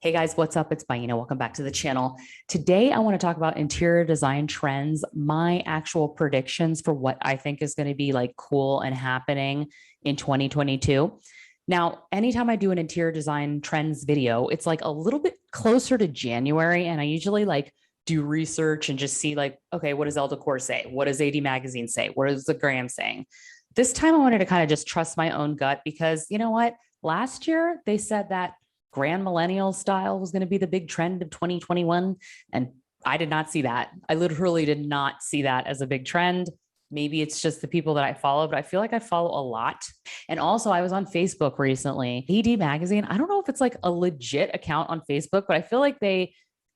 Hey guys, what's up? It's Baina. Welcome back to the channel. Today, I want to talk about interior design trends, my actual predictions for what I think is going to be like cool and happening in 2022. Now, anytime I do an interior design trends video, it's like a little bit closer to January. And I usually like do research and just see like, okay, what does Elle Decor say? What does AD Magazine say? What is the Gram saying? This time I wanted to kind of just trust my own gut because you know what? Last year, they said that grand millennial style was going to be the big trend of 2021. And I did not see that. I literally did not see that as a big trend. Maybe it's just the people that I follow, but I feel like I follow a lot. And also, I was on Facebook recently. AD Magazine, I don't know if it's like a legit account on Facebook, but I feel like they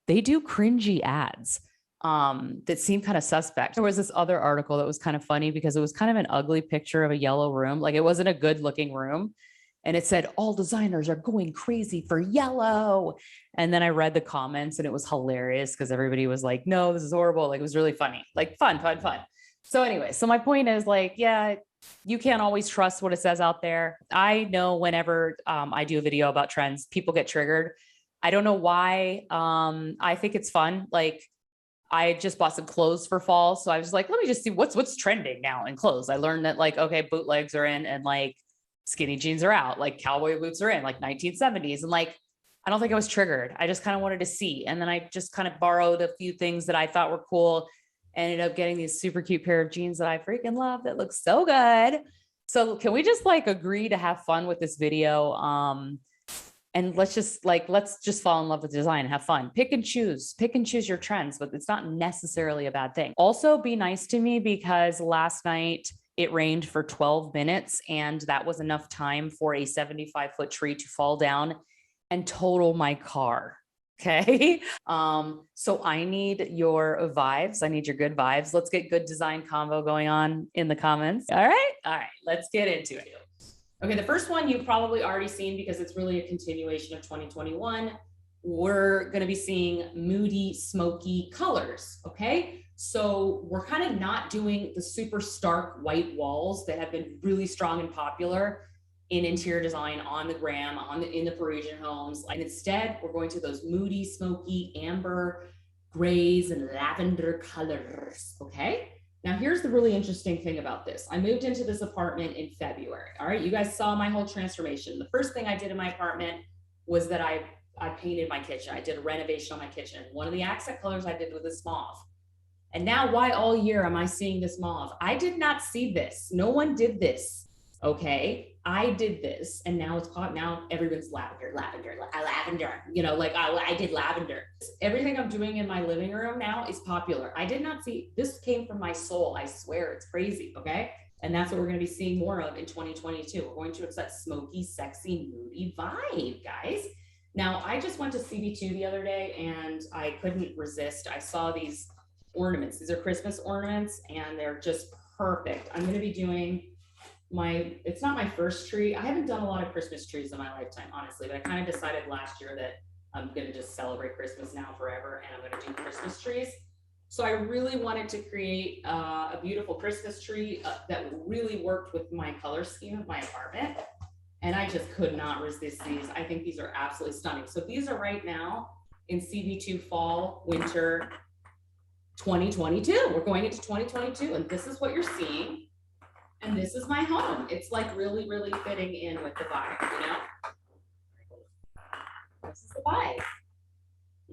do cringy ads that seem kind of suspect. There was this other article that was kind of funny because it was kind of an ugly picture of a yellow room. Like it wasn't a good looking room. And it said, all designers are going crazy for yellow. And then I read the comments and it was hilarious because everybody was like, no, this is horrible. Like it was really funny, like fun. So anyway, so my point is like, yeah, you can't always trust what it says out there. I know whenever I do a video about trends, people get triggered. I don't know why. I think it's fun. Like I just bought some clothes for fall. So I was like, let me just see what's trending now in clothes. I learned that like, okay, bootlegs are in and like skinny jeans are out, like cowboy boots are in, like 1970s. And like, I don't think I was triggered. I just kind of wanted to see. And then I just kind of borrowed a few things that I thought were cool. Ended up getting these super cute pair of jeans that I freaking love that look so good. So can we just like agree to have fun with this video? And let's just fall in love with design and have fun. Pick and choose your trends, but it's not necessarily a bad thing. Also be nice to me because last night it rained for 12 minutes and that was enough time for a 75-foot tree to fall down and total my car. Okay. So I need your vibes. I need your good vibes. Let's get good design convo going on in the comments. All right. Let's get into it. Okay. The first one you've probably already seen because it's really a continuation of 2021. We're going to be seeing moody, smoky colors. Okay. So we're kind of not doing the super stark white walls that have been really strong and popular in interior design on the gram, in the Parisian homes. And instead, we're going to those moody, smoky, amber, grays, and lavender colors. Okay. Now, here's the really interesting thing about this. I moved into this apartment in February. All right. You guys saw my whole transformation. The first thing I did in my apartment was that I painted my kitchen. I did a renovation on my kitchen. One of the accent colors I did was this mauve. And now why all year am I seeing this mauve? I did not see this. No one did this. Okay. I did this. And now it's hot. Now everyone's lavender. You know, like I did lavender. Everything I'm doing in my living room now is popular. I did not see, this came from my soul. I swear it's crazy. Okay. And that's what we're going to be seeing more of in 2022. We're going to it's that smoky, sexy, moody vibe, guys. Now I just went to CB2 the other day and I couldn't resist. I saw these ornaments. These are Christmas ornaments and they're just perfect. I'm going to be doing it's not my first tree. I haven't done a lot of Christmas trees in my lifetime, honestly, but I kind of decided last year that I'm going to just celebrate Christmas now forever and I'm going to do Christmas trees. So I really wanted to create a beautiful Christmas tree that really worked with my color scheme of my apartment. And I just could not resist these. I think these are absolutely stunning. So these are right now in CB2 fall, winter, 2022. We're going into 2022 and this is what you're seeing. And this is my home. It's like really, really fitting in with the vibe, you know? This is the vibe.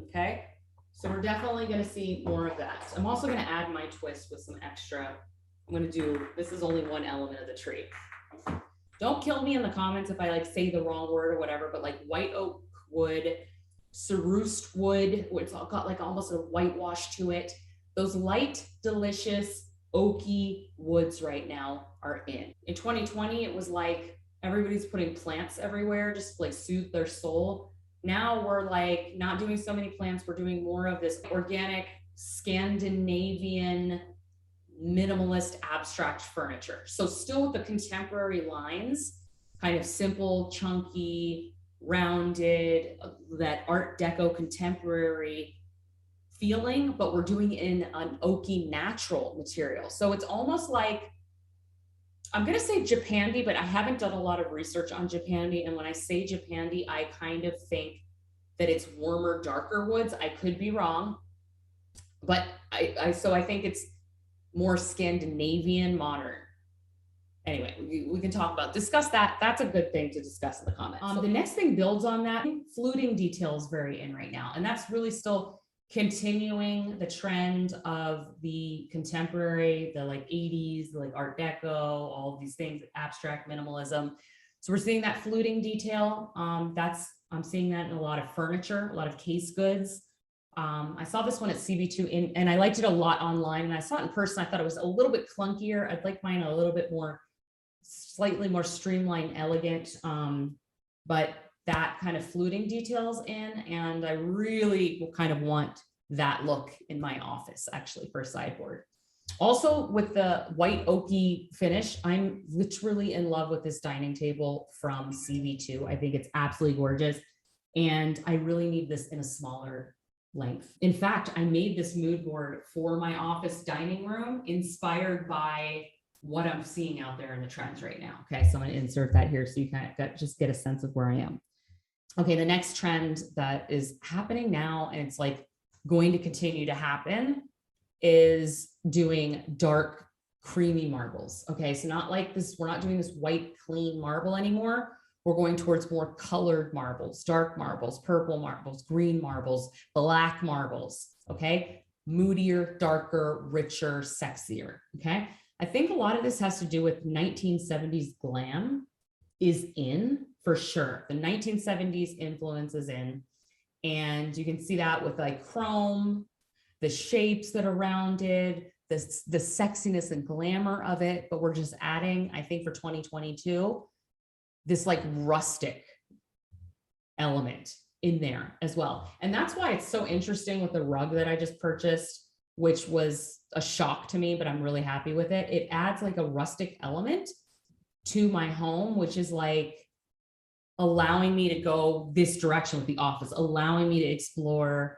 Okay. So we're definitely going to see more of that. I'm also going to add my twist with some extra. I'm going to do, this is only one element of the tree. Don't kill me in the comments if I like say the wrong word or whatever, but like white oak wood, cerused wood, it's all got like almost a whitewash to it. Those light, delicious, oaky woods right now are in. In 2020, it was like everybody's putting plants everywhere just to like soothe their soul. Now we're like not doing so many plants. We're doing more of this organic Scandinavian minimalist abstract furniture. So still with the contemporary lines, kind of simple, chunky, rounded, that Art Deco contemporary feeling, but we're doing it in an oaky natural material. So it's almost like, I'm going to say Japandi, but I haven't done a lot of research on Japandi. And when I say Japandi, I kind of think that it's warmer, darker woods. I could be wrong, but so I think it's more Scandinavian modern. Anyway, we can discuss that. That's a good thing to discuss in the comments. The next thing builds on that. Fluting details very in right now. And that's really still continuing the trend of the contemporary, the like 80s, like Art Deco, all of these things, abstract minimalism. So we're seeing that fluting detail. I'm seeing that in a lot of furniture, a lot of case goods. I saw this one at CB2 and I liked it a lot online, and I saw it in person. I thought it was a little bit clunkier. I'd like mine a little bit more, slightly more streamlined, elegant, but that kind of fluting details in, and I really kind of want that look in my office actually for a sideboard. Also with the white oaky finish, I'm literally in love with this dining table from CB2. I think it's absolutely gorgeous, and I really need this in a smaller length. In fact, I made this mood board for my office dining room inspired by what I'm seeing out there in the trends right now. Okay, so I'm going to insert that here so you kind of just get a sense of where I am. Okay, the next trend that is happening now, and it's like going to continue to happen, is doing dark, creamy marbles. Okay, so not like this, we're not doing this white, clean marble anymore. We're going towards more colored marbles, dark marbles, purple marbles, green marbles, black marbles. Okay, moodier, darker, richer, sexier. Okay, I think a lot of this has to do with 1970s glam is in for sure. The 1970s influence is in, and you can see that with like chrome, the shapes that are rounded, the sexiness and glamour of it. But we're just adding, I think for 2022, this like rustic element in there as well. And that's why it's so interesting with the rug that I just purchased, which was a shock to me, but I'm really happy with it. It adds like a rustic element to my home, which is like allowing me to go this direction with the office, allowing me to explore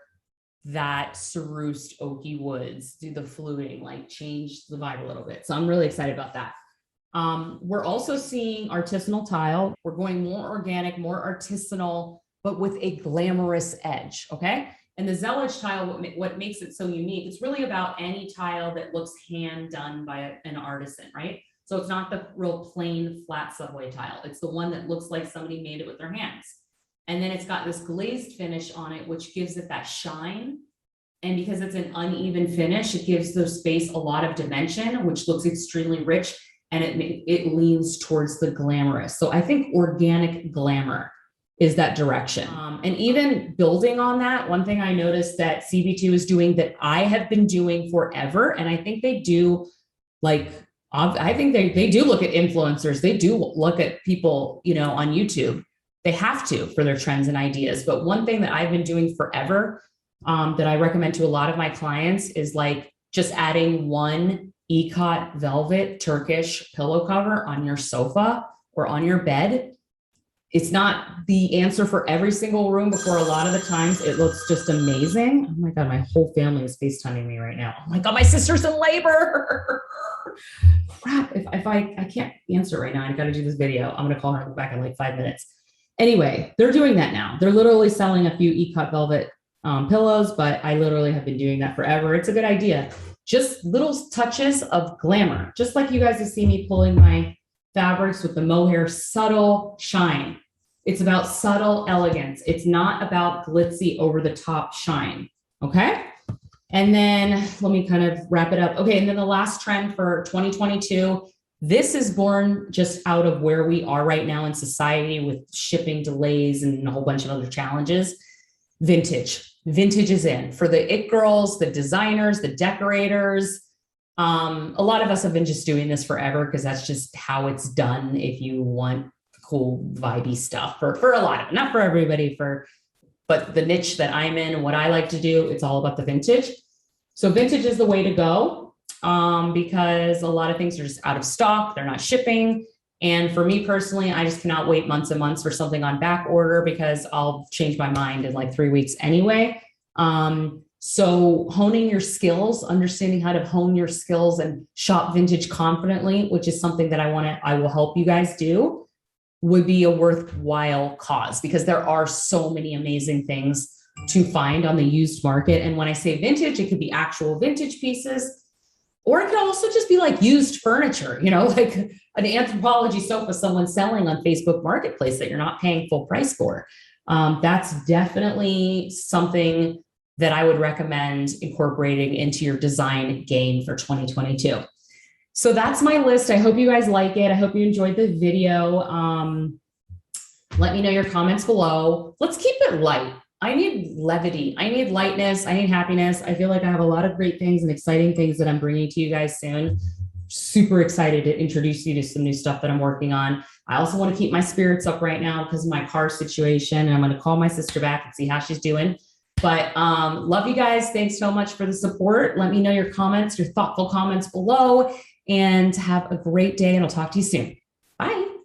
that Cerussed oaky woods, do the fluting, like change the vibe a little bit. So I'm really excited about that. We're also seeing artisanal tile. We're going more organic, more artisanal, but with a glamorous edge, okay? And the Zellage tile, what makes it so unique, it's really about any tile that looks hand done by an artisan, right? So it's not the real plain flat subway tile. It's the one that looks like somebody made it with their hands. And then it's got this glazed finish on it, which gives it that shine. And because it's an uneven finish, it gives the space a lot of dimension, which looks extremely rich, and it leans towards the glamorous. So I think organic glamour is that direction. And even building on that, one thing I noticed that CB2 is doing that I have been doing forever, and I think they do, like, I think they do look at influencers. They do look at people, you know, on YouTube. They have to for their trends and ideas. But one thing that I've been doing forever that I recommend to a lot of my clients is like just adding one Ecot velvet Turkish pillow cover on your sofa or on your bed. It's not the answer for every single room, but for a lot of the times it looks just amazing. Oh my God, my whole family is FaceTiming me right now. Oh my God, my sister's in labor. Crap, if I can't answer right now, I got to do this video. I'm going to call her back in like 5 minutes. Anyway, they're doing that now. They're literally selling a few Ecot velvet pillows, but I literally have been doing that forever. It's a good idea. Just little touches of glamour, just like you guys have seen me pulling my fabrics with the mohair, subtle shine. It's about subtle elegance. It's not about glitzy over the top shine. Okay. And then let me kind of wrap it up. Okay. And then the last trend for 2022, this is born just out of where we are right now in society with shipping delays and a whole bunch of other challenges. Vintage. Vintage is in for the it girls, the designers, the decorators. A lot of us have been just doing this forever because that's just how it's done. If you want cool, vibey stuff for a lot of, not for everybody, but the niche that I'm in and what I like to do, it's all about the vintage. So vintage is the way to go because a lot of things are just out of stock. They're not shipping. And for me personally, I just cannot wait months and months for something on back order because I'll change my mind in like 3 weeks anyway. So honing your skills, understanding how to hone your skills and shop vintage confidently, which is something that I will help you guys do. would be a worthwhile cause, because there are so many amazing things to find on the used market. And when I say vintage, it could be actual vintage pieces, or it could also just be like used furniture, like an Anthropologie sofa someone's selling on Facebook Marketplace that you're not paying full price for. That's definitely something that I would recommend incorporating into your design game for 2022. So that's my list. I hope you guys like it. I hope you enjoyed the video. Let me know your comments below. Let's keep it light. I need levity. I need lightness. I need happiness. I feel like I have a lot of great things and exciting things that I'm bringing to you guys soon. Super excited to introduce you to some new stuff that I'm working on. I also want to keep my spirits up right now because of my car situation. And I'm going to call my sister back and see how she's doing. But love you guys. Thanks so much for the support. Let me know your comments, your thoughtful comments below, and have a great day. And I'll talk to you soon. Bye.